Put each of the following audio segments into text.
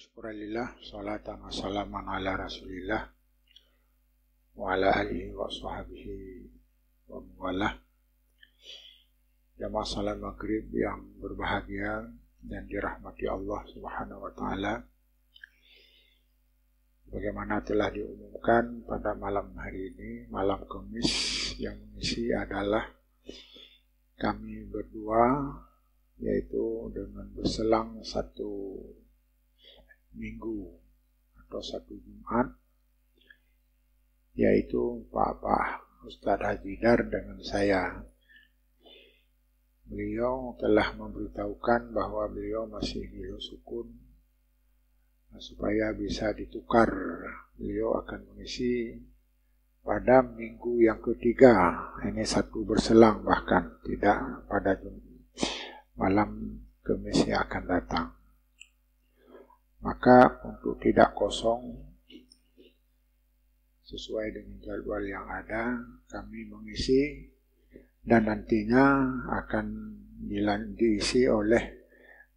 Syukurillah, salatan wa salaman ala rasulillah wa ala alihi wa sahbihi wa mawalah. Jamaah salat maghrib yang berbahagia dan dirahmati Allah subhanahu wa ta'ala. Bagaimana telah diumumkan pada malam hari ini, malam Kamis, yang mengisi adalah kami berdua, yaitu dengan berselang satu minggu atau satu Jumat, yaitu Pak Ustadz Hajidar dengan saya. Beliau telah memberitahukan bahwa beliau masih ngilu sukun, supaya bisa ditukar. Beliau akan mengisi pada minggu yang ketiga, ini satu berselang, bahkan tidak pada malam Kamis yang akan datang. Maka untuk tidak kosong, sesuai dengan jadwal yang ada, kami mengisi dan nantinya akan diisi oleh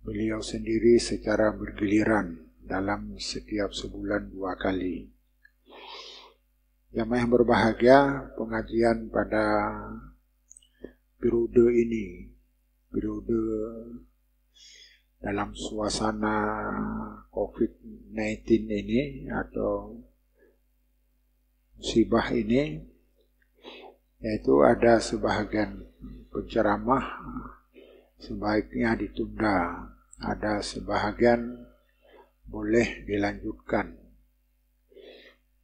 beliau sendiri secara bergiliran dalam setiap sebulan 2 kali. Jamaah yang berbahagia, pengajian pada periode ini, periode dalam suasana COVID-19 ini atau musibah ini, yaitu ada sebahagian penceramah sebaiknya ditunda, ada sebahagian boleh dilanjutkan.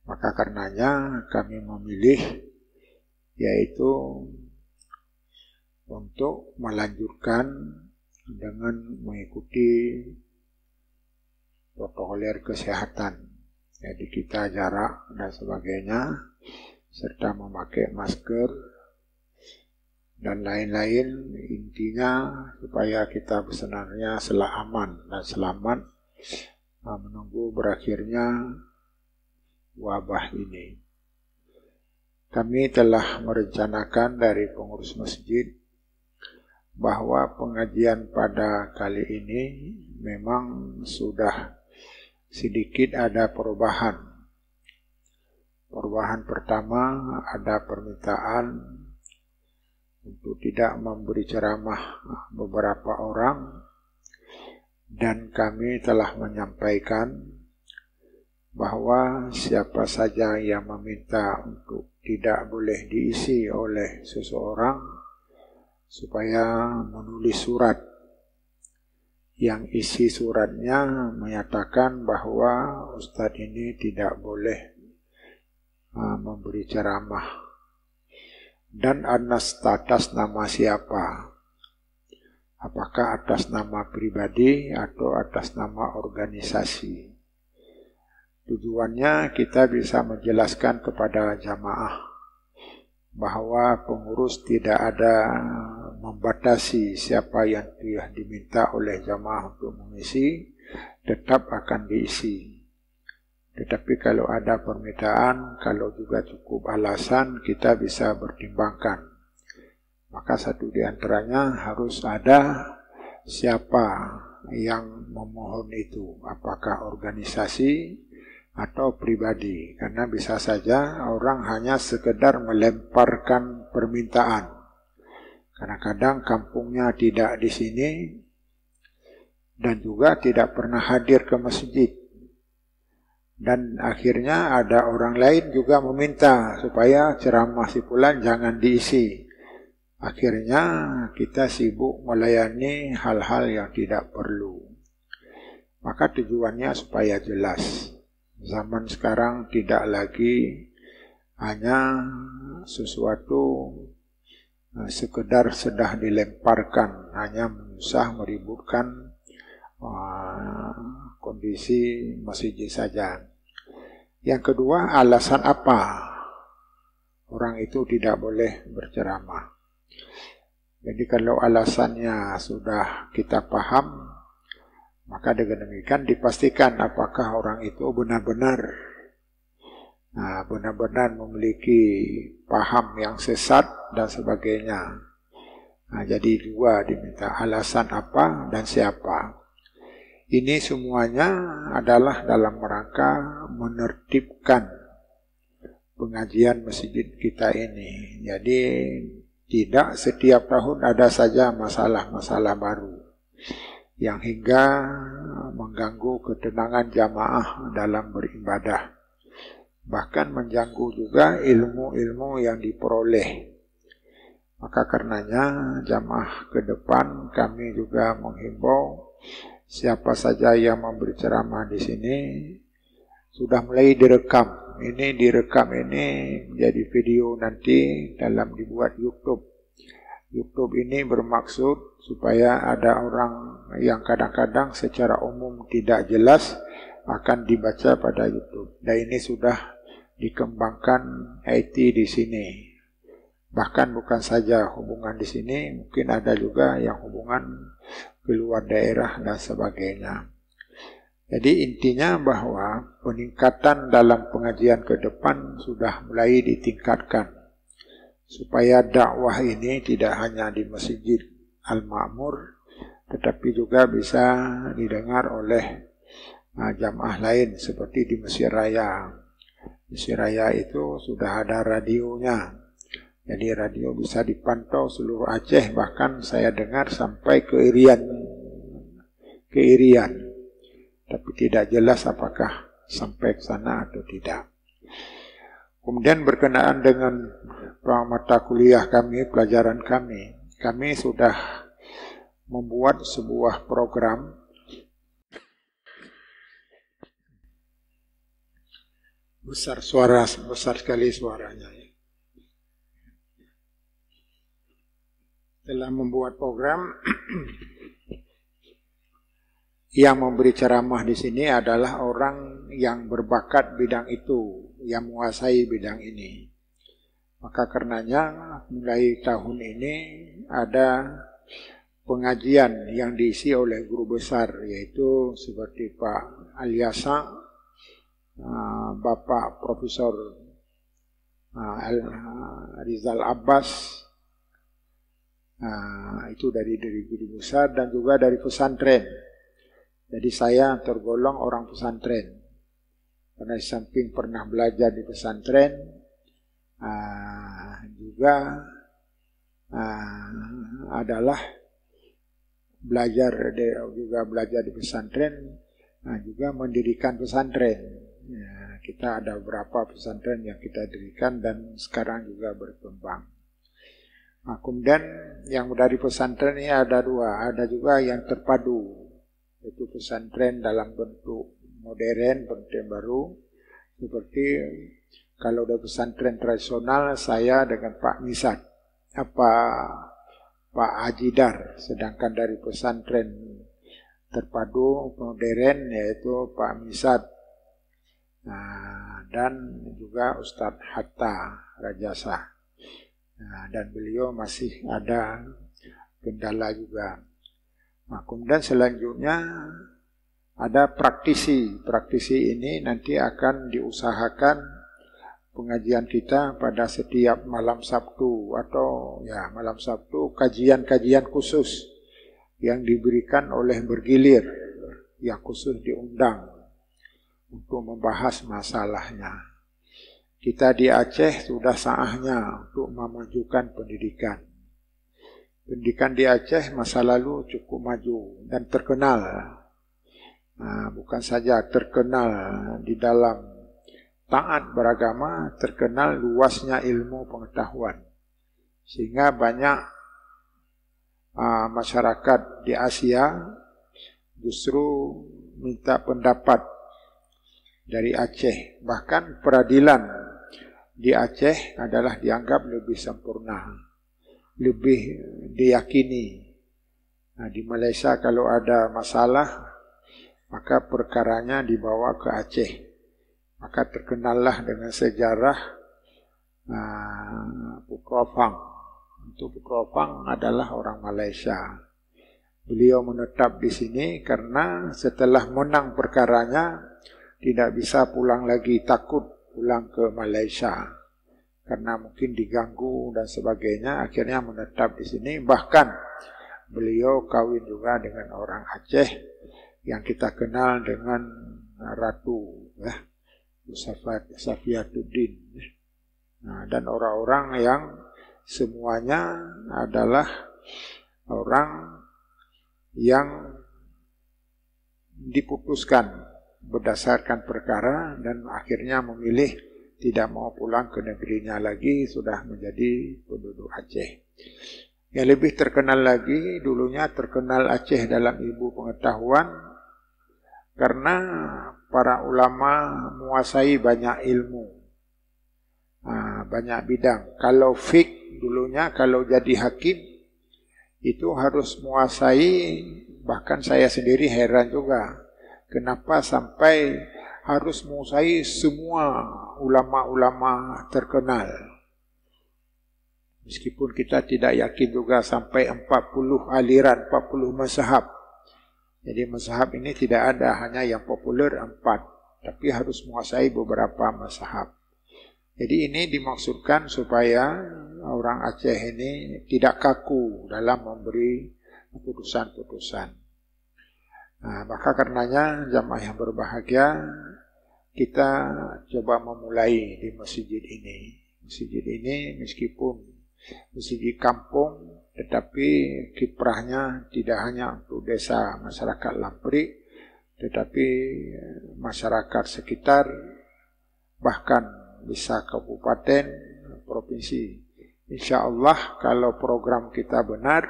Maka karenanya kami memilih yaitu untuk melanjutkan dengan mengikuti protokoler kesehatan. Jadi kita jarak dan sebagainya, serta memakai masker dan lain-lain. Intinya supaya kita sebenarnya aman dan selamat menunggu berakhirnya wabah ini. Kami telah merencanakan dari pengurus masjid bahwa pengajian pada kali ini memang sudah sedikit ada perubahan. Perubahan pertama, ada permintaan untuk tidak memberi ceramah beberapa orang, dan kami telah menyampaikan bahwa siapa saja yang meminta untuk tidak boleh diisi oleh seseorang, supaya menulis surat yang isi suratnya menyatakan bahwa Ustadz ini tidak boleh memberi ceramah, dan atas nama siapa, apakah atas nama pribadi atau atas nama organisasi. Tujuannya kita bisa menjelaskan kepada jamaah bahwa pengurus tidak ada membatasi siapa yang telah diminta oleh jamaah untuk mengisi, tetap akan diisi. Tetapi kalau ada permintaan, kalau juga cukup alasan, kita bisa pertimbangkan. Maka satu di antaranya harus ada siapa yang memohon itu, apakah organisasi atau pribadi. Karena bisa saja orang hanya sekedar melemparkan permintaan. Kadang-kadang kampungnya tidak di sini dan juga tidak pernah hadir ke masjid. Dan akhirnya ada orang lain juga meminta supaya ceramah si fulan jangan diisi. Akhirnya kita sibuk melayani hal-hal yang tidak perlu. Maka tujuannya supaya jelas. Zaman sekarang tidak lagi hanya sesuatu sekedar sudah dilemparkan, hanya menyusah meributkan kondisi masjid saja. Yang kedua, alasan apa orang itu tidak boleh berceramah. Jadi kalau alasannya sudah kita paham, maka dengan demikian dipastikan apakah orang itu benar-benar memiliki paham yang sesat dan sebagainya. Jadi dua diminta, alasan apa dan siapa. Ini semuanya adalah dalam rangka menertibkan pengajian masjid kita ini. Jadi tidak setiap tahun ada saja masalah-masalah baru yang hingga mengganggu ketenangan jamaah dalam beribadah. Bahkan mengganggu juga ilmu-ilmu yang diperoleh. Maka karenanya jamaah ke depan kami juga menghimbau siapa saja yang memberi ceramah di sini sudah mulai direkam. Ini direkam ini menjadi video nanti dalam dibuat YouTube. YouTube ini bermaksud supaya ada orang yang kadang-kadang secara umum tidak jelas akan dibaca pada YouTube. Dan ini sudah dikembangkan IT di sini. Bahkan bukan saja hubungan di sini, mungkin ada juga yang hubungan keluar daerah dan sebagainya. Jadi intinya bahwa peningkatan dalam pengajian ke depan sudah mulai ditingkatkan. Supaya dakwah ini tidak hanya di Masjid Al-Ma'mur, tetapi juga bisa didengar oleh jamaah lain seperti di Mesir Raya. Mesir Raya itu sudah ada radionya. Jadi radio bisa dipantau seluruh Aceh, bahkan saya dengar sampai ke Irian. Tapi tidak jelas apakah sampai ke sana atau tidak. Kemudian berkenaan dengan mata kuliah kami, pelajaran kami sudah membuat sebuah program besar sekali suaranya. Telah membuat program yang memberi ceramah di sini adalah orang yang berbakat bidang itu, yang menguasai bidang ini. Maka karenanya mulai tahun ini ada pengajian yang diisi oleh guru besar, yaitu seperti Pak Alyasa, Bapak Profesor Rizal Abbas, itu dari guru besar dan juga dari pesantren. Jadi saya tergolong orang pesantren, karena di samping pernah belajar di pesantren, juga adalah belajar di pesantren, juga mendirikan pesantren. Ya, kita ada beberapa pesantren yang kita dirikan dan sekarang juga berkembang. Kemudian yang dari pesantren ini ada dua, ada juga yang terpadu. Itu pesantren dalam bentuk modern, bentuk baru. Seperti kalau dari pesantren tradisional, saya dengan Pak Misat, Pak Hajidar. Sedangkan dari pesantren terpadu modern yaitu Pak Misat. Dan juga Ustadz Hatta Rajasa. Dan beliau masih ada kendala juga. Kemudian selanjutnya ada praktisi. Praktisi ini nanti akan diusahakan pengajian kita pada setiap malam Sabtu atau malam Sabtu kajian-kajian khusus yang diberikan oleh bergilir, yang khusus diundang untuk membahas masalahnya. Kita di Aceh sudah saatnya untuk memajukan pendidikan. Pendidikan di Aceh masa lalu cukup maju dan terkenal. Bukan saja terkenal di dalam taat beragama, terkenal luasnya ilmu pengetahuan. Sehingga banyak masyarakat di Asia justru minta pendapat dari Aceh. Bahkan peradilan di Aceh adalah dianggap lebih sempurna, lebih diyakini. Di Malaysia kalau ada masalah, maka perkaranya dibawa ke Aceh. Maka terkenallah dengan sejarah Pukropang. Untuk Pukropang adalah orang Malaysia. Beliau menetap di sini karena setelah menang perkaranya, tidak bisa pulang lagi, takut pulang ke Malaysia. Karena mungkin diganggu dan sebagainya, akhirnya menetap di sini. Bahkan beliau kawin juga dengan orang Aceh, yang kita kenal dengan Ratu Safiyatuddin. Nah, dan orang-orang yang semuanya adalah orang yang diputuskan berdasarkan perkara dan akhirnya memilih tidak mau pulang ke negerinya lagi, sudah menjadi penduduk Aceh. Yang lebih terkenal lagi, dulunya terkenal Aceh dalam ilmu pengetahuan karena para ulama menguasai banyak ilmu, banyak bidang. Kalau fiqh dulunya, kalau jadi hakim itu harus menguasai, bahkan saya sendiri heran juga kenapa sampai harus menguasai semua ulama-ulama terkenal. Meskipun kita tidak yakin juga sampai 40 aliran, 40 mazhab. Jadi mazhab ini tidak ada, hanya yang populer 4. Tapi harus menguasai beberapa mazhab. Jadi ini dimaksudkan supaya orang Aceh ini tidak kaku dalam memberi putusan-putusan. Nah, maka karenanya jamaah yang berbahagia, kita coba memulai di masjid ini. Masjid ini meskipun masjid kampung, tetapi kiprahnya tidak hanya untuk desa masyarakat Lamprik, tetapi masyarakat sekitar, bahkan bisa kabupaten, provinsi. Insya Allah kalau program kita benar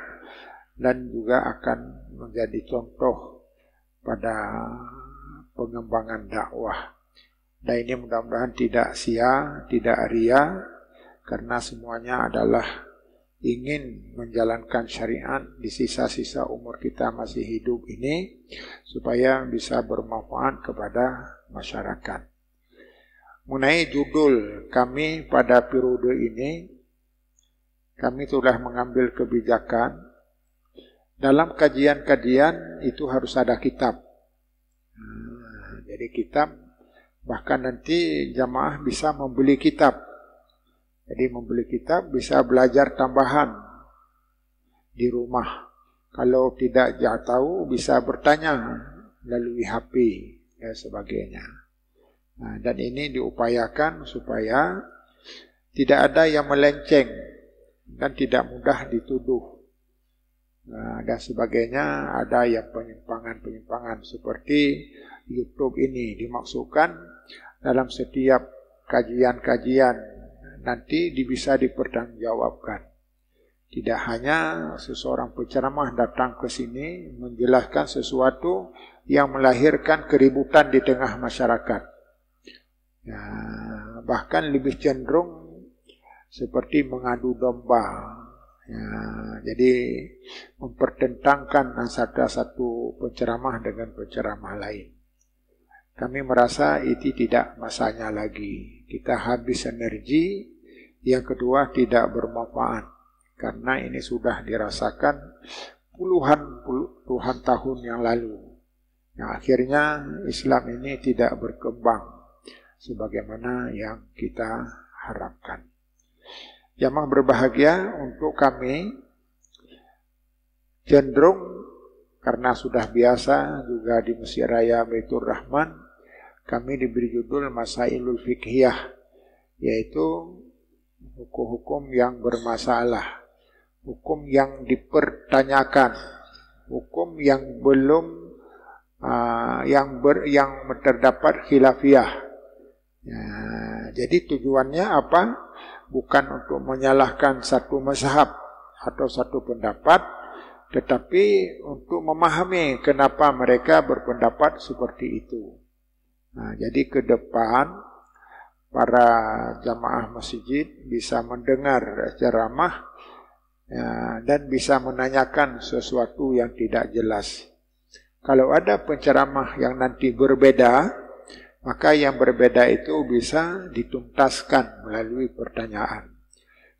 dan juga akan menjadi contoh pada pengembangan dakwah. Dan ini mudah-mudahan tidak sia, tidak ria, karena semuanya adalah ingin menjalankan syariat di sisa-sisa umur kita masih hidup ini, supaya bisa bermanfaat kepada masyarakat. Mengenai judul kami pada periode ini, kami telah mengambil kebijakan, dalam kajian-kajian itu harus ada kitab. Jadi kitab, bahkan nanti jamaah bisa membeli kitab. Jadi membeli kitab bisa belajar tambahan di rumah. Kalau tidak tahu bisa bertanya melalui HP dan sebagainya. Nah, dan ini diupayakan supaya tidak ada yang melenceng dan tidak mudah dituduh. Nah, dan sebagainya, ada yang penyimpangan-penyimpangan seperti YouTube ini dimaksudkan dalam setiap kajian-kajian nanti bisa dipertanggungjawabkan. Tidak hanya seseorang penceramah datang ke sini menjelaskan sesuatu yang melahirkan keributan di tengah masyarakat. Ya, bahkan lebih cenderung seperti mengadu domba. Ya, jadi mempertentangkan antara satu penceramah dengan penceramah lain. Kami merasa itu tidak masanya lagi. Kita habis energi. Yang kedua, tidak bermanfaat. Karena ini sudah dirasakan puluhan tahun yang lalu. Yang akhirnya Islam ini tidak berkembang sebagaimana yang kita harapkan. Jamaah berbahagia, untuk kami cenderung karena sudah biasa juga di Masjid Raya Baitur Rahman, kami diberi judul Masailul Fiqhiyah, yaitu hukum-hukum yang bermasalah, hukum yang dipertanyakan, hukum yang belum yang terdapat khilafiyah. Ya, jadi tujuannya apa? Bukan untuk menyalahkan satu mazhab atau satu pendapat, tetapi untuk memahami kenapa mereka berpendapat seperti itu. Nah, jadi ke depan para jamaah masjid bisa mendengar ceramah dan bisa menanyakan sesuatu yang tidak jelas. Kalau ada penceramah yang nanti berbeda, maka yang berbeda itu bisa dituntaskan melalui pertanyaan.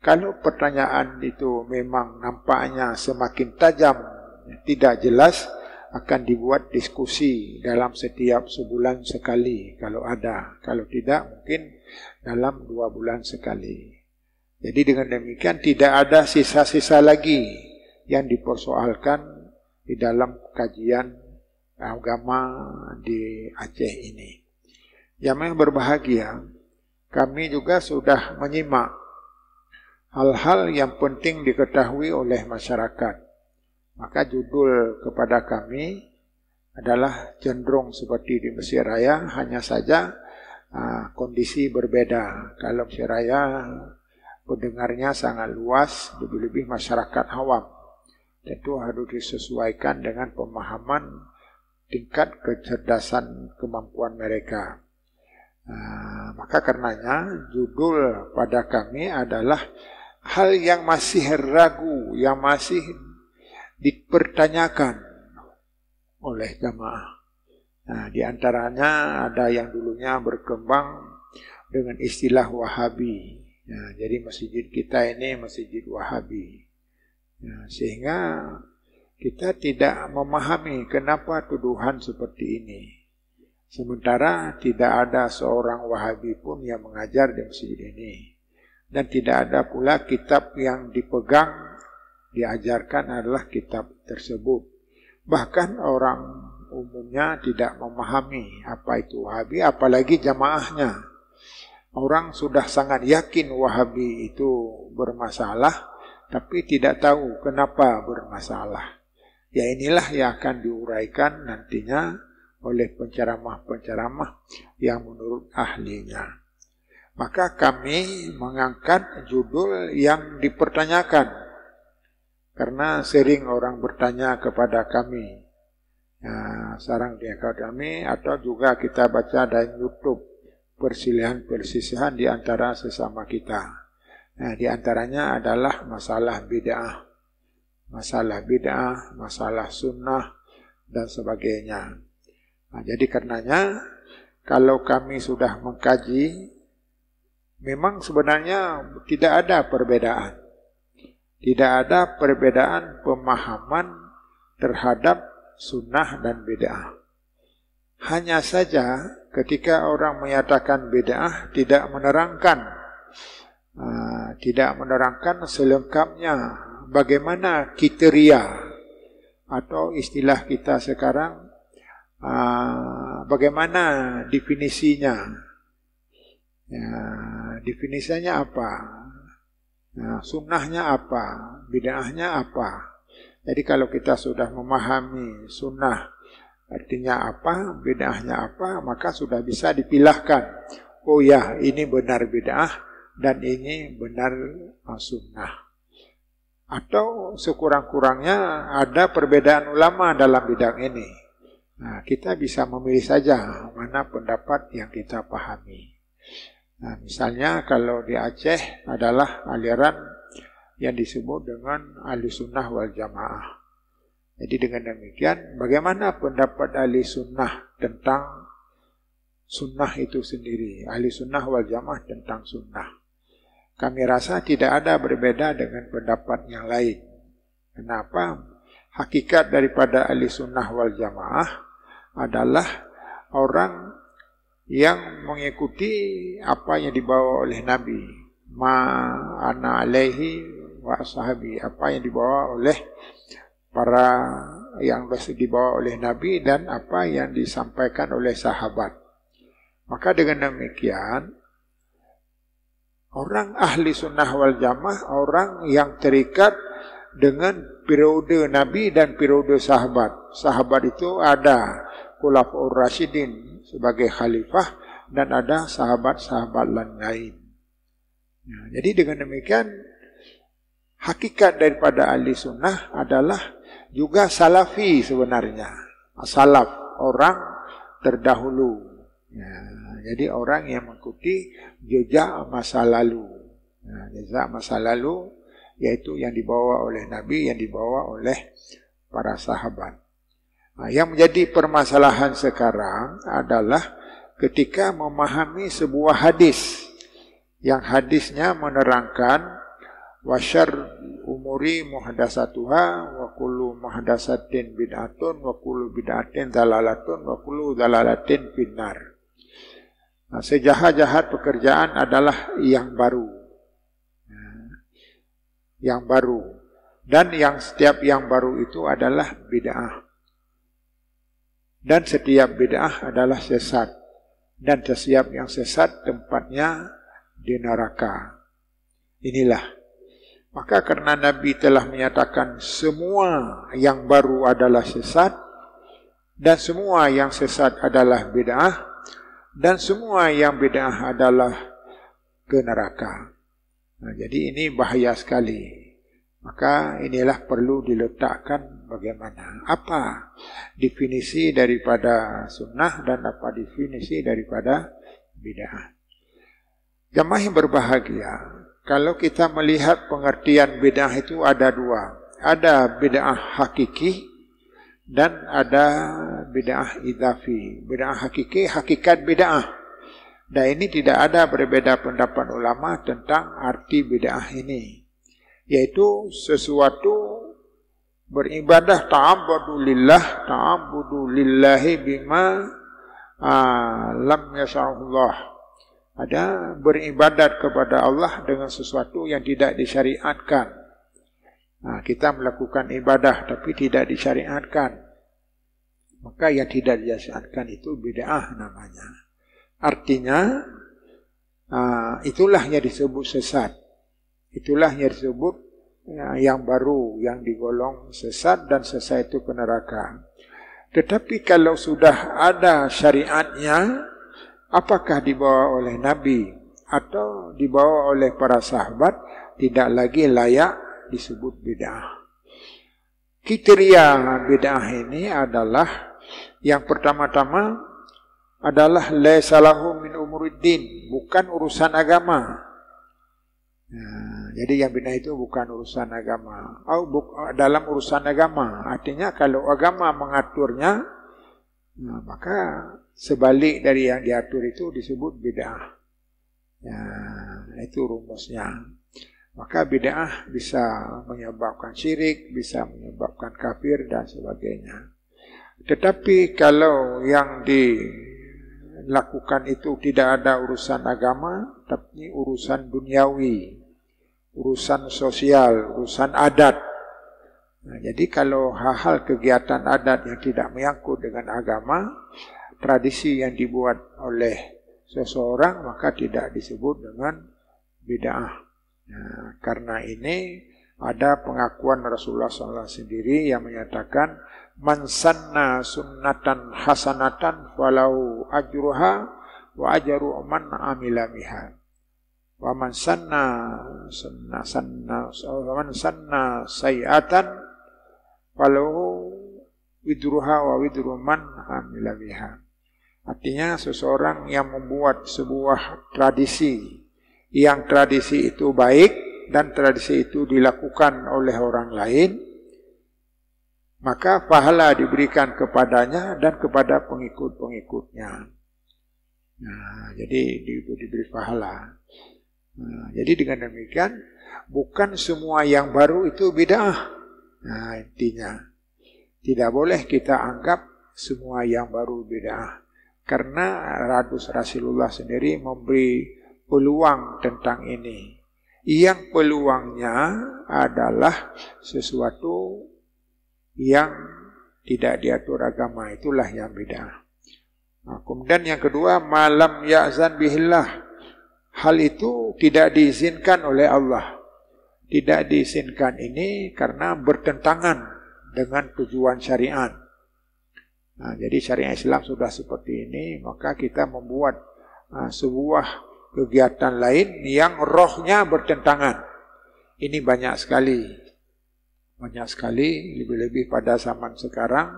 Kalau pertanyaan itu memang nampaknya semakin tajam, tidak jelas, akan dibuat diskusi dalam setiap sebulan sekali kalau ada. Kalau tidak, mungkin dalam 2 bulan sekali. Jadi dengan demikian tidak ada sisa-sisa lagi yang dipersoalkan di dalam kajian agama di Aceh ini. Yang berbahagia, kami juga sudah menyimak hal-hal yang penting diketahui oleh masyarakat. Maka judul kepada kami adalah cenderung seperti di Mesir Raya, hanya saja kondisi berbeda. Kalau Mesir Raya pendengarnya sangat luas, lebih-lebih masyarakat awam. Tentu harus disesuaikan dengan pemahaman tingkat kecerdasan kemampuan mereka. Maka karenanya judul pada kami adalah hal yang masih ragu, yang masih dipertanyakan oleh jamaah. Di antaranya ada yang dulunya berkembang dengan istilah Wahabi. Jadi masjid kita ini masjid Wahabi. Sehingga kita tidak memahami kenapa tuduhan seperti ini. Sementara tidak ada seorang Wahabi pun yang mengajar di masjid ini. Dan tidak ada pula kitab yang dipegang, diajarkan adalah kitab tersebut. Bahkan orang umumnya tidak memahami apa itu Wahabi, apalagi jamaahnya. Orang sudah sangat yakin Wahabi itu bermasalah, tapi tidak tahu kenapa bermasalah. Ya inilah yang akan diuraikan nantinya oleh penceramah-penceramah yang menurut ahlinya. Maka kami mengangkat judul yang dipertanyakan. Karena sering orang bertanya kepada kami. Sarang di akademi atau juga kita baca dari YouTube. Perselisihan di antara sesama kita. Di antaranya adalah masalah bid'ah. Masalah sunnah, dan sebagainya. Jadi karenanya kalau kami sudah mengkaji, memang sebenarnya tidak ada perbedaan. Tidak ada perbedaan pemahaman terhadap sunnah dan bid'ah. Hanya saja ketika orang menyatakan bid'ah tidak menerangkan selengkapnya bagaimana kriteria atau istilah kita sekarang, bagaimana definisinya. Definisinya apa? Sunnahnya apa? Bid'ahnya apa? Jadi kalau kita sudah memahami sunnah artinya apa, bid'ahnya apa, maka sudah bisa dipilahkan. Oh ya, ini benar bid'ah dan ini benar sunnah. Atau sekurang-kurangnya ada perbedaan ulama dalam bidang ini. Kita bisa memilih saja mana pendapat yang kita pahami. Misalnya kalau di Aceh adalah aliran yang disebut dengan ahli sunnah wal jamaah. Jadi dengan demikian, bagaimana pendapat ahli sunnah tentang sunnah itu sendiri? Ahli sunnah wal jamaah tentang sunnah. Kami rasa tidak ada berbeda dengan pendapat yang lain. Kenapa? Hakikat daripada ahli sunnah wal jamaah adalah orang yang mengikuti apa yang dibawa oleh Nabi. Ma'ana alaihi wa sahabi. Apa yang dibawa oleh para yang dibawa oleh Nabi dan apa yang disampaikan oleh sahabat. Maka dengan demikian, orang ahli sunnah wal jamaah, orang yang terikat dengan periode Nabi dan periode sahabat. Sahabat itu ada Khulafaur Rasyidin sebagai khalifah dan ada sahabat-sahabat lain. Jadi dengan demikian, hakikat daripada ahli sunnah adalah juga salafi sebenarnya. Salaf, orang terdahulu. Jadi orang yang mengikuti jejak masa lalu. Jejak masa lalu yaitu yang dibawa oleh Nabi, yang dibawa oleh para sahabat. Yang menjadi permasalahan sekarang adalah ketika memahami sebuah hadis. Yang hadisnya menerangkan wasyar umuri muhdatsatuha wa kullu muhdatsatin bid'atun wa kullu bid'atin dalalatun wa kullu dalalatin finnar. Sejahat-jahat pekerjaan adalah yang baru. Yang baru. Dan yang setiap yang baru itu adalah bid'ah. Dan setiap bid'ah adalah sesat. Dan setiap yang sesat tempatnya di neraka. Inilah. Maka karena Nabi telah menyatakan semua yang baru adalah sesat, dan semua yang sesat adalah bid'ah, dan semua yang bid'ah adalah ke neraka. Nah, jadi ini bahaya sekali. Maka inilah perlu diletakkan bagaimana, apa definisi daripada sunnah dan apa definisi daripada bid'ah. Jamaah yang berbahagia, kalau kita melihat pengertian bid'ah itu ada dua. Ada bid'ah hakiki dan ada bid'ah idhafi. Bid'ah hakiki, hakikat bid'ah. Dan ini tidak ada berbeda pendapat ulama tentang arti bid'ah ini. Yaitu sesuatu beribadah ta'abudu lillahi bima lam yasa'ullah. Ada beribadat kepada Allah dengan sesuatu yang tidak disyariatkan. Nah, kita melakukan ibadah tapi tidak disyariatkan. Maka yang tidak disyariatkan itu bid'ah namanya. Artinya itulah yang disebut sesat. Itulah yang disebut yang baru, yang digolong sesat, dan sesat itu ke neraka. Tetapi kalau sudah ada syariatnya, apakah dibawa oleh Nabi atau dibawa oleh para sahabat, tidak lagi layak disebut bid'ah. Kriteria bid'ah ini adalah yang pertama-tama adalah laisa lahu min umuriddin, bukan urusan agama. Nah, jadi yang bid'ah itu bukan urusan agama. Dalam urusan agama, artinya kalau agama mengaturnya, nah, maka sebalik dari yang diatur itu disebut bid'ah. Ya, itu rumusnya. Maka bid'ah bisa menyebabkan syirik, bisa menyebabkan kafir dan sebagainya. Tetapi kalau yang dilakukan itu tidak ada urusan agama, tapi urusan duniawi, urusan sosial, urusan adat. Nah, jadi kalau hal-hal kegiatan adat yang tidak menyangkut dengan agama, tradisi yang dibuat oleh seseorang, maka tidak disebut dengan bid'ah. Nah, karena ini ada pengakuan Rasulullah SAW sendiri yang menyatakan man sanna sunnatan hasanatan falau ajruha wa ajru man amila biha. Wa man sanna sayyatan falahu widruha wa widru man amila biha. Artinya seseorang yang membuat sebuah tradisi, yang tradisi itu baik dan tradisi itu dilakukan oleh orang lain, maka pahala diberikan kepadanya dan kepada pengikut-pengikutnya. Nah, jadi diberi pahala. Nah, jadi dengan demikian bukan semua yang baru itu bid'ah. Nah, intinya tidak boleh kita anggap semua yang baru bid'ah, karena Rasulullah sendiri memberi peluang tentang ini. Yang peluangnya adalah sesuatu yang tidak diatur agama, itulah yang bid'ah. Nah, kemudian yang kedua, malam ya'zan bihillah. Hal itu tidak diizinkan oleh Allah. Tidak diizinkan ini karena bertentangan dengan tujuan syariat. Nah, jadi syariat Islam sudah seperti ini, maka kita membuat sebuah kegiatan lain yang rohnya bertentangan. Ini banyak sekali. Banyak sekali, lebih-lebih pada zaman sekarang,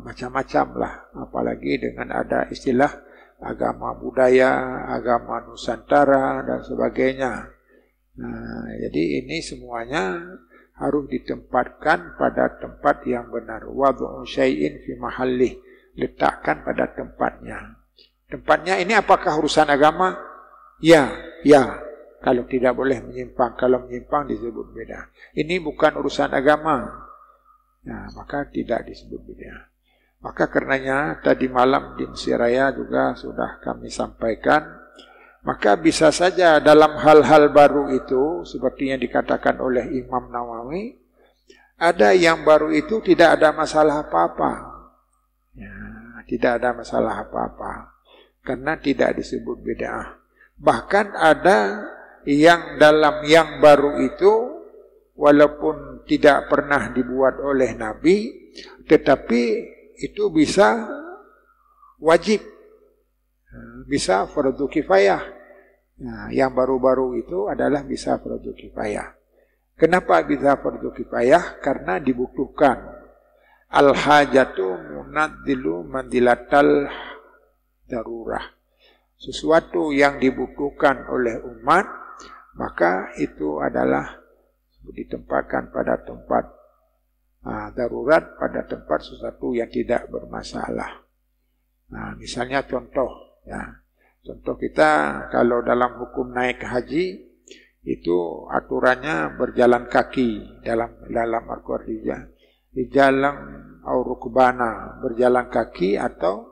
macam-macam lah. Apalagi dengan ada istilah agama budaya, agama Nusantara, dan sebagainya. Nah, jadi ini semuanya harus ditempatkan pada tempat yang benar. Wad'u syai'in fi mahallih, letakkan pada tempatnya. Tempatnya ini apakah urusan agama? Ya. Kalau tidak boleh menyimpang, kalau menyimpang disebut bid'ah. Ini bukan urusan agama, nah, maka tidak disebut bid'ah. Maka karenanya tadi malam di Siraya juga sudah kami sampaikan, maka bisa saja dalam hal-hal baru itu, seperti yang dikatakan oleh Imam Nawawi, ada yang baru itu tidak ada masalah apa-apa. Ya, tidak ada masalah apa-apa. Karena tidak disebut bid'ah. Bahkan ada yang dalam yang baru itu, walaupun tidak pernah dibuat oleh Nabi, tetapi itu bisa wajib. Bisa fardu kifayah. Nah, yang baru-baru itu adalah bisa fardu kifayah. Kenapa bisa fardu kifayah? Karena dibutuhkan. Al-hajatu munaddilu mandilatal darurah. Sesuatu yang dibutuhkan oleh umat, maka itu adalah ditempatkan pada tempat darurat, pada tempat sesuatu yang tidak bermasalah. Nah, misalnya contoh, ya. Contoh kita kalau dalam hukum naik haji itu aturannya berjalan kaki dalam Al-Qur'an. Di jalan aurukbana, berjalan kaki atau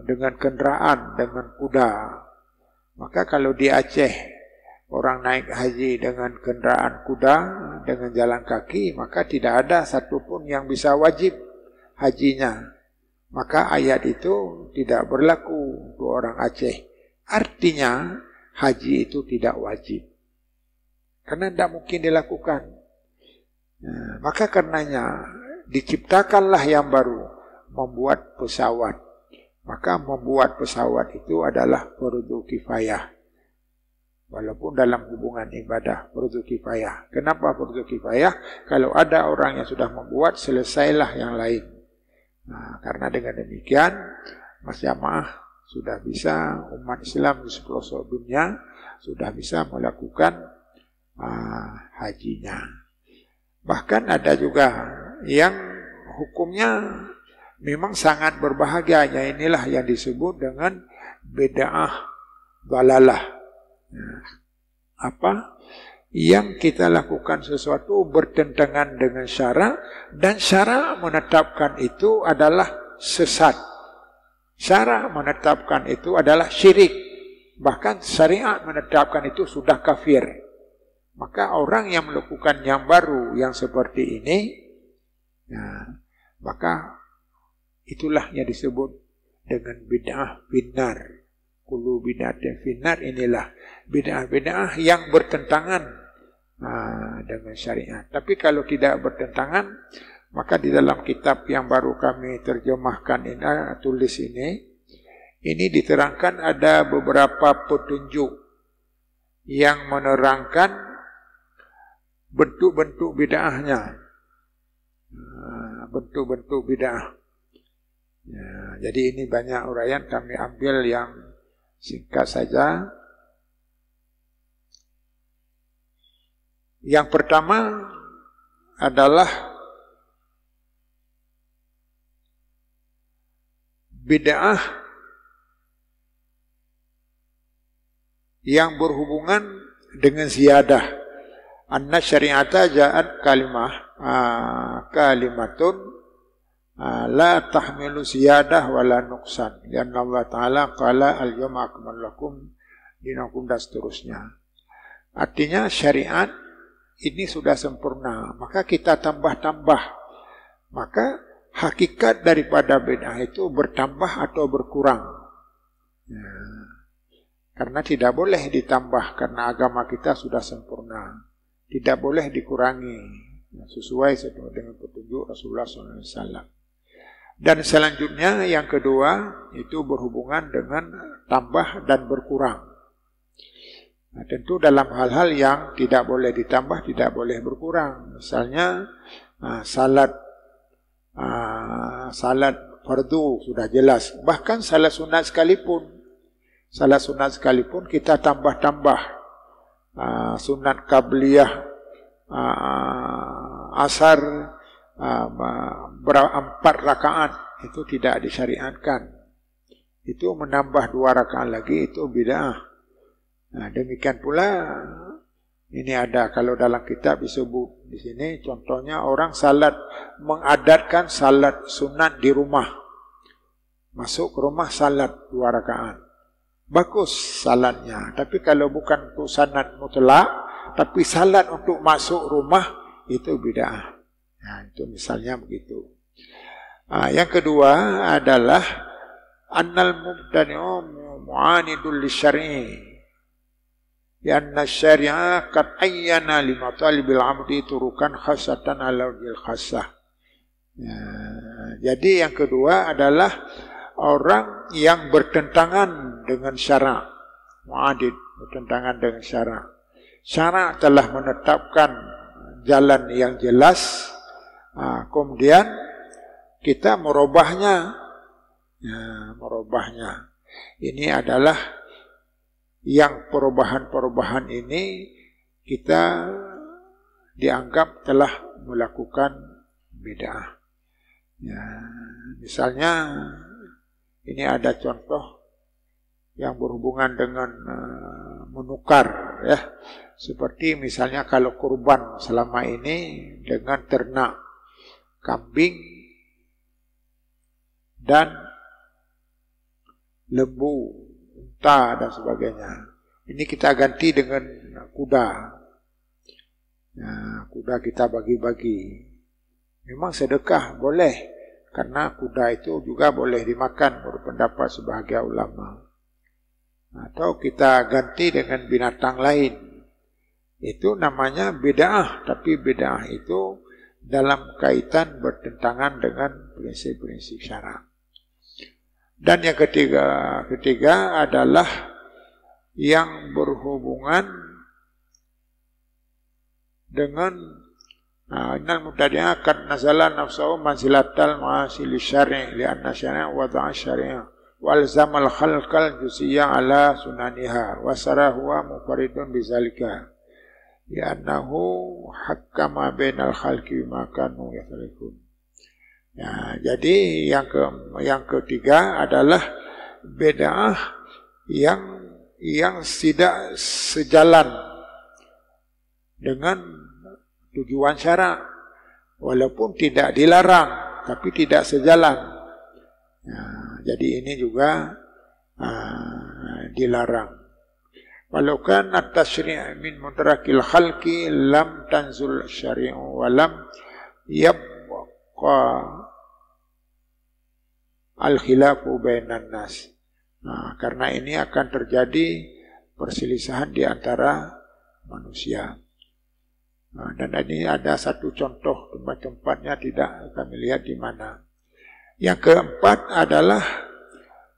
dengan kendaraan, dengan kuda. Maka kalau di Aceh orang naik haji dengan kendaraan kuda, dengan jalan kaki, maka tidak ada satupun yang bisa wajib hajinya. Maka ayat itu tidak berlaku untuk orang Aceh. Artinya haji itu tidak wajib. Karena tidak mungkin dilakukan. Nah, maka karenanya diciptakanlah yang baru, membuat pesawat. Maka membuat pesawat itu adalah fardu kifayah. Walaupun dalam hubungan ibadah fardu kifayah. Kenapa fardu kifayah? Kalau ada orang yang sudah membuat, selesailah yang lain. Nah, karena dengan demikian Mas Jamaah sudah bisa, umat Islam di sepelosok dunia sudah bisa melakukan hajinya. Bahkan ada juga yang hukumnya memang sangat berbahagia. Inilah yang disebut dengan bid'ah dhalalah. Nah, apa? Yang kita lakukan sesuatu bertentangan dengan syara, dan syara menetapkan itu adalah sesat. Syara menetapkan itu adalah syirik. Bahkan syariat menetapkan itu sudah kafir. Maka orang yang melakukan yang baru yang seperti ini, ya, maka itulah yang disebut dengan bid'ah finnar. Kullu bid'atin finnar, inilah bid'ah-bid'ah yang bertentangan dengan syariat. Tapi kalau tidak bertentangan, maka di dalam kitab yang baru kami terjemahkan ini, tulis ini diterangkan ada beberapa petunjuk yang menerangkan bentuk-bentuk bid'ahnya. Bentuk-bentuk bid'ah. Ya, jadi ini banyak uraian, kami ambil yang singkat saja. Yang pertama adalah bid'ah yang berhubungan dengan ziyadah. Anna syari'ata ja'at kalimatun la tahmilu ziyadah wala nuqsan. Lianna Allah Ta'ala qala al-yawma akmaltu lakum dinakum, dan seterusnya. Artinya syariat ini sudah sempurna, maka kita tambah-tambah. Maka hakikat daripada bid'ah itu bertambah atau berkurang. Ya. Karena tidak boleh ditambah, karena agama kita sudah sempurna. Tidak boleh dikurangi, sesuai dengan petunjuk Rasulullah SAW. Dan selanjutnya yang kedua itu berhubungan dengan tambah dan berkurang. Nah, tentu dalam hal-hal yang tidak boleh ditambah, tidak boleh berkurang. Misalnya salat fardu sudah jelas. Bahkan salat sunat sekalipun kita tambah-tambah. Sunat qabliyah, asar, 4 rakaat itu tidak disyariatkan. Itu menambah 2 rakaat lagi, itu bid'ah. Nah, demikian pula ini ada kalau dalam kitab disebut di sini, contohnya orang salat, mengadatkan salat sunat di rumah. Masuk ke rumah salat 2 rakaat. Bagus salatnya, tapi kalau bukan untuk sanad mutlak, tapi salat untuk masuk rumah, itu bid'ah. Nah, itu misalnya begitu. Yang kedua adalah annal mubtadi'u mu'anidul lisyar'i. Lianna syari'a qad ayyana li matalibil 'abdi turukan khassatan ala wajhil khassah. Jadi yang kedua adalah orang yang bertentangan dengan syarak. Mu'adid, bertentangan dengan syarak. Syarak telah menetapkan jalan yang jelas, kemudian kita merubahnya. Merubahnya. Ini adalah yang perubahan-perubahan ini kita dianggap telah melakukan bid'ah. Misalnya ini ada contoh yang berhubungan dengan menukar, ya. Seperti misalnya kalau kurban selama ini dengan ternak kambing dan lembu, unta dan sebagainya. Ini kita ganti dengan kuda. Kuda kita bagi-bagi. Memang sedekah boleh, karena kuda itu juga boleh dimakan, berpendapat sebahagian ulama. Atau kita ganti dengan binatang lain. Itu namanya bid'ah, tapi bid'ah itu dalam kaitan bertentangan dengan prinsip-prinsip syarak. Dan yang ketiga adalah yang berhubungan dengan innal mubtadi'a qad nazala nafsuhu manzilatal ma'asil syar'i li anna syar'a wada'a syari'a wal zamal khalqal juz'iyya ala sunaniha wa sarahuwa mufaridun bizalika li annahu hakkama bainal khalqi bima kanu yakhluqun. Jadi yang ketiga adalah bid'ah yang tidak sejalan dengan tujuan syarak, walaupun tidak dilarang tapi tidak sejalan. Jadi ini juga dilarang. Walau kan at-tasyri' min mudrakil khalqi lam tanzul syari'u wa lam al-khilafu bainan nas. Karena ini akan terjadi perselisihan di antara manusia. Dan ini ada satu contoh, tempat-tempatnya tidak kami lihat di mana. Yang keempat adalah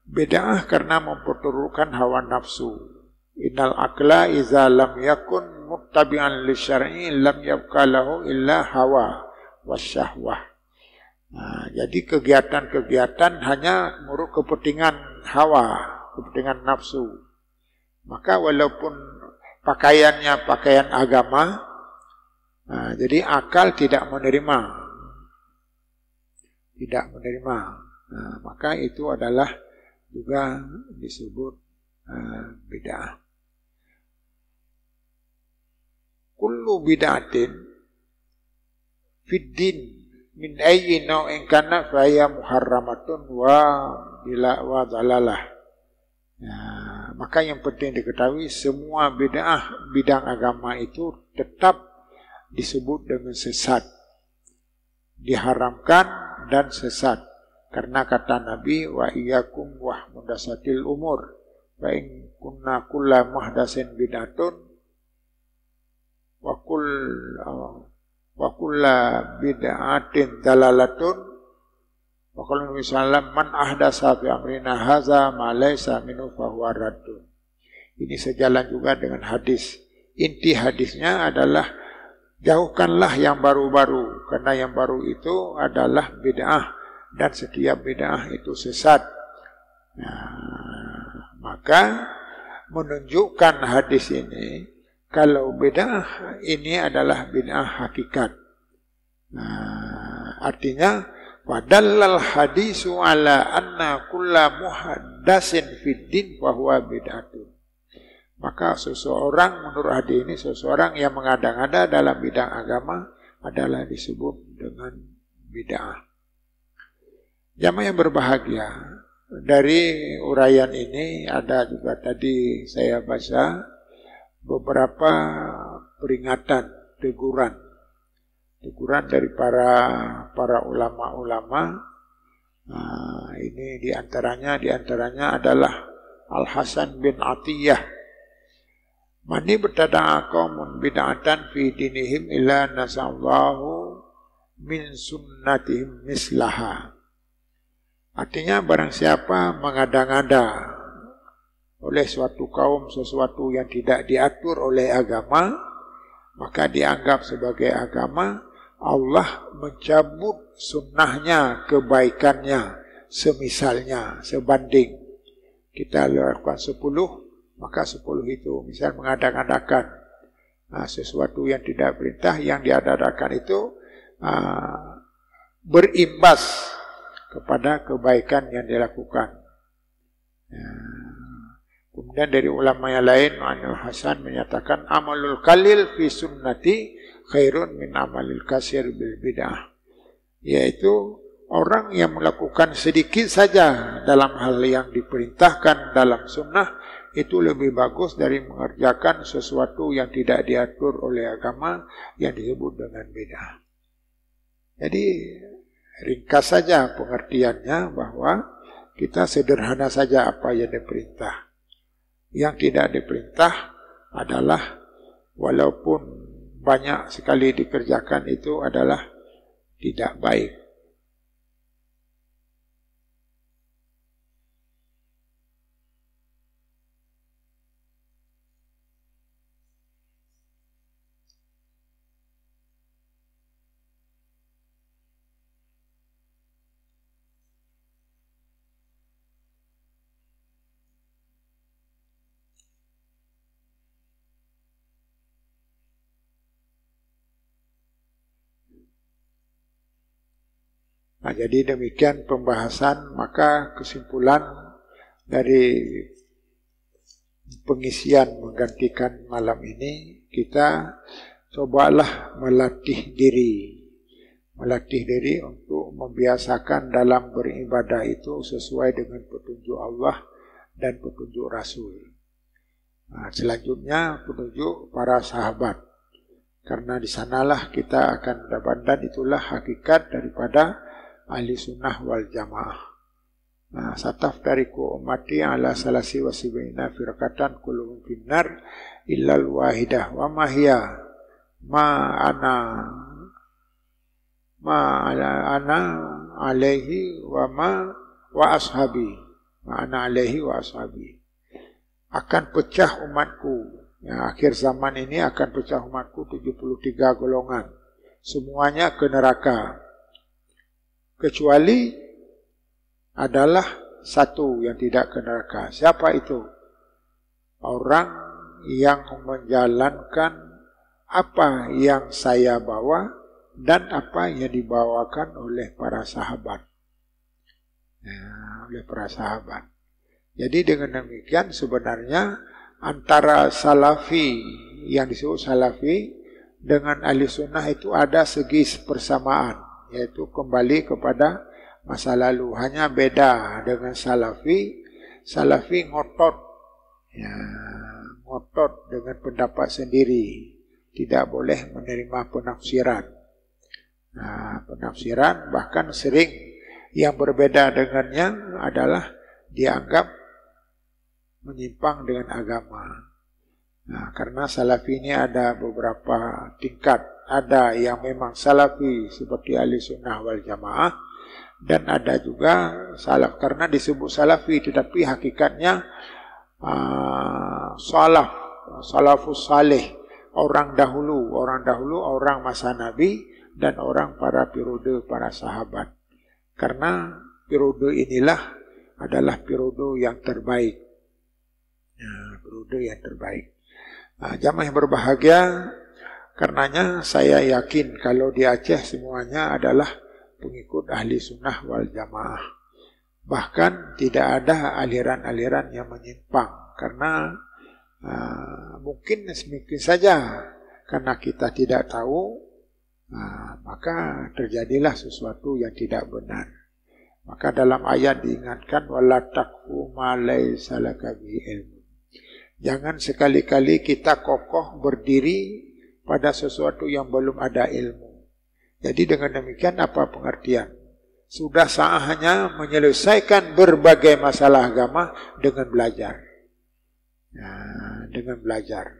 bid'ah karena memperturutkan hawa nafsu. Innal aqla iza lam yakun muttabi'an li syar'i lam yabqa lahu illa hawa wasyahwah. Jadi kegiatan-kegiatan hanya menurut kepentingan hawa, kepentingan nafsu. Maka walaupun pakaiannya pakaian agama, jadi akal tidak menerima. Tidak menerima. Maka itu adalah juga disebut bid'ah. Kullu bid'atin fid din min ayyi naw'in kana fa hiya muharramatun wa dhalalah. Maka yang penting diketahui semua bid'ah bidang agama itu tetap disebut dengan sesat, diharamkan dan sesat. Karena kata Nabi, wa iyyakum wa muhdatsatil umur, fa in kunna kullu muhdatsin bid'atun wa kullu bid'atin dalalatun. Wa qala Nabi sallallahu man ahdasa fi amrina hadza ma laysa minhu fa huwa raddun. Ini sejalan juga dengan hadis. Inti hadisnya adalah jauhkanlah yang baru-baru, karena yang baru itu adalah bid'ah dan setiap bid'ah itu sesat. Maka menunjukkan hadis ini kalau bid'ah ini adalah bid'ah hakikat. Artinya padallal hadisu ala anna kulla muhaddasin fid din fa huwa bid'atun. Maka seseorang menurut hadis ini seseorang yang mengada-ngada dalam bidang agama adalah disebut dengan bid'ah. Jamaah yang berbahagia, dari uraian ini ada juga tadi saya baca beberapa peringatan, teguran teguran dari para ulama-ulama. Ini diantaranya adalah Al-Hasan bin Atiyah. Mani bertada'a qaumun bid'atan fi dinihim illa nasallahu min sunnatihim mislaha. Artinya barang siapa mengada-ngada oleh suatu kaum sesuatu yang tidak diatur oleh agama, maka dianggap sebagai agama. Allah mencabut sunnahnya, kebaikannya, semisalnya, sebanding. Kita lakukan 10, maka 10 itu. Misal mengada-ngadakan sesuatu yang tidak perintah, yang diadakan itu berimbas kepada kebaikan yang dilakukan. Kemudian dari ulama yang lain, Ma'anul Hasan menyatakan amalul qalil fi sunnati khairun min amalil kasir bil bid'ah. Yaitu orang yang melakukan sedikit saja dalam hal yang diperintahkan dalam sunnah itu lebih bagus dari mengerjakan sesuatu yang tidak diatur oleh agama yang disebut dengan bid'ah. Jadi ringkas saja pengertiannya bahwa kita sederhana saja apa yang diperintah. Yang tidak diperintah adalah walaupun banyak sekali dikerjakan itu adalah tidak baik. Nah, jadi demikian pembahasan, maka kesimpulan dari pengisian menggantikan malam ini, kita cobalah melatih diri untuk membiasakan dalam beribadah itu sesuai dengan petunjuk Allah dan petunjuk Rasul. Nah, selanjutnya petunjuk para sahabat, karena di sanalah kita akan dapat, dan itulah hakikat daripada ahli sunnah wal jamaah. Nah, sataftariku ummati ala salasi wa sibaina firqatan kulluhum finnar illal wahidah wa ma hiya ma ana alaihi wa ashabi. Akan pecah umatku. Ya, akhir zaman ini akan pecah umatku 73 golongan. Semuanya ke neraka. Kecuali adalah satu yang tidak ke neraka. Siapa itu? Orang yang menjalankan apa yang saya bawa dan apa yang dibawakan oleh para sahabat. Oleh para sahabat. Jadi dengan demikian sebenarnya antara salafi, yang disebut salafi, dengan ahli sunnah itu ada segi persamaan, yaitu kembali kepada masa lalu. Hanya beda dengan salafi ngotot, ngotot dengan pendapat sendiri, tidak boleh menerima penafsiran. Nah, penafsiran bahkan sering yang berbeda dengannya adalah dianggap menyimpang dengan agama. Nah, karena salafi ini ada beberapa tingkat. Ada yang memang salafi seperti ahli sunnah wal jamaah, dan ada juga salaf karena disebut salafi tetapi hakikatnya salafus saleh, orang dahulu, orang masa Nabi dan orang para periode para sahabat. Karena periode inilah adalah periode yang terbaik. Periode yang terbaik. Nah, jamaah yang berbahagia, karenanya saya yakin kalau di Aceh semuanya adalah pengikut ahli sunnah wal jamaah. Bahkan tidak ada aliran-aliran yang menyimpang. Karena mungkin saja karena kita tidak tahu, maka terjadilah sesuatu yang tidak benar. Maka dalam ayat diingatkan, wala taqfu ma laysa laka bihi ilm. Jangan sekali-kali kita kokoh berdiri pada sesuatu yang belum ada ilmu. Jadi dengan demikian apa pengertian? Sudah saatnya menyelesaikan berbagai masalah agama dengan belajar. Nah, dengan belajar.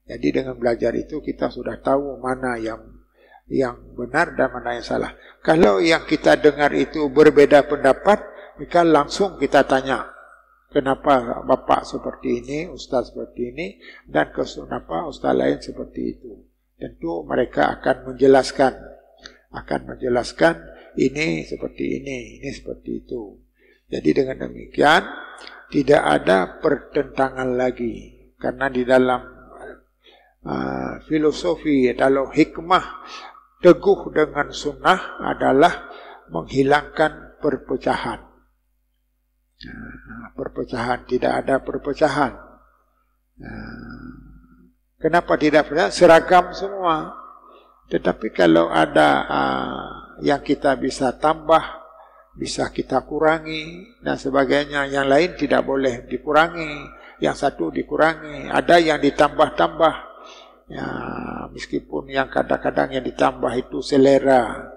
Jadi dengan belajar itu kita sudah tahu mana yang benar dan mana yang salah. Kalau yang kita dengar itu berbeda pendapat, maka langsung kita tanya, kenapa Bapak seperti ini, Ustaz seperti ini, dan kenapa Ustaz lain seperti itu. Tentu mereka akan menjelaskan ini seperti ini seperti itu. Jadi dengan demikian tidak ada pertentangan lagi, karena di dalam filosofi atau hikmah teguh dengan sunnah adalah menghilangkan perpecahan. Perpecahan, tidak ada perpecahan. Kenapa tidak percaya? Seragam semua. Tetapi kalau ada yang kita bisa tambah, bisa kita kurangi dan sebagainya, yang lain tidak boleh dikurangi, yang satu dikurangi, ada yang ditambah-tambah. Ya, meskipun yang kadang-kadang yang ditambah itu selera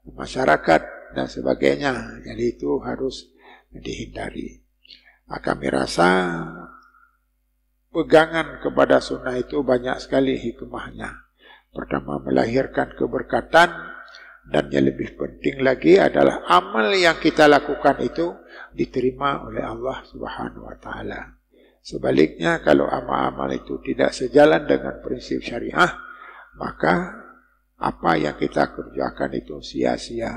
masyarakat dan sebagainya, jadi itu harus dihindari. Kami rasa pegangan kepada sunnah itu banyak sekali hikmahnya. Pertama, melahirkan keberkatan, dan yang lebih penting lagi adalah amal yang kita lakukan itu diterima oleh Allah Subhanahu wa taala. Sebaliknya, kalau amal-amal itu tidak sejalan dengan prinsip syariah, maka apa yang kita kerjakan itu sia-sia.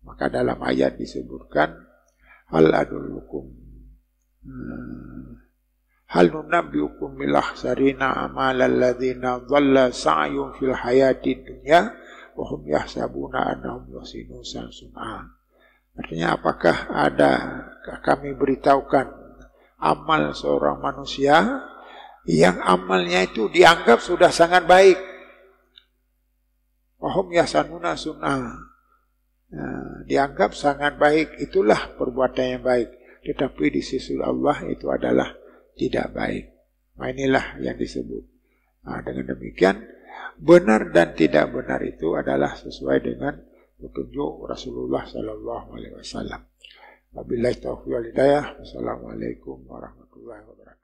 Maka dalam ayat disebutkan, hal nunabbiukum bil akhsarina amalal ladzina dhalla sa'yuhum fil hayatid dunya wa hum yahsabuna annahum yuhsinuna sun'a. Artinya, apakah ada kami beritahukan amal seorang manusia yang amalnya itu dianggap sudah sangat baik. Wa hum yahsanuna sun'a. Dianggap sangat baik, itulah perbuatan yang baik. Tetapi di sisi Allah itu adalah tidak baik. Inilah yang disebut. Dengan demikian, benar dan tidak benar itu adalah sesuai dengan petunjuk Rasulullah SAW. Wabillahi taufiq wal hidayah. Wassalamualaikum warahmatullahi wabarakatuh.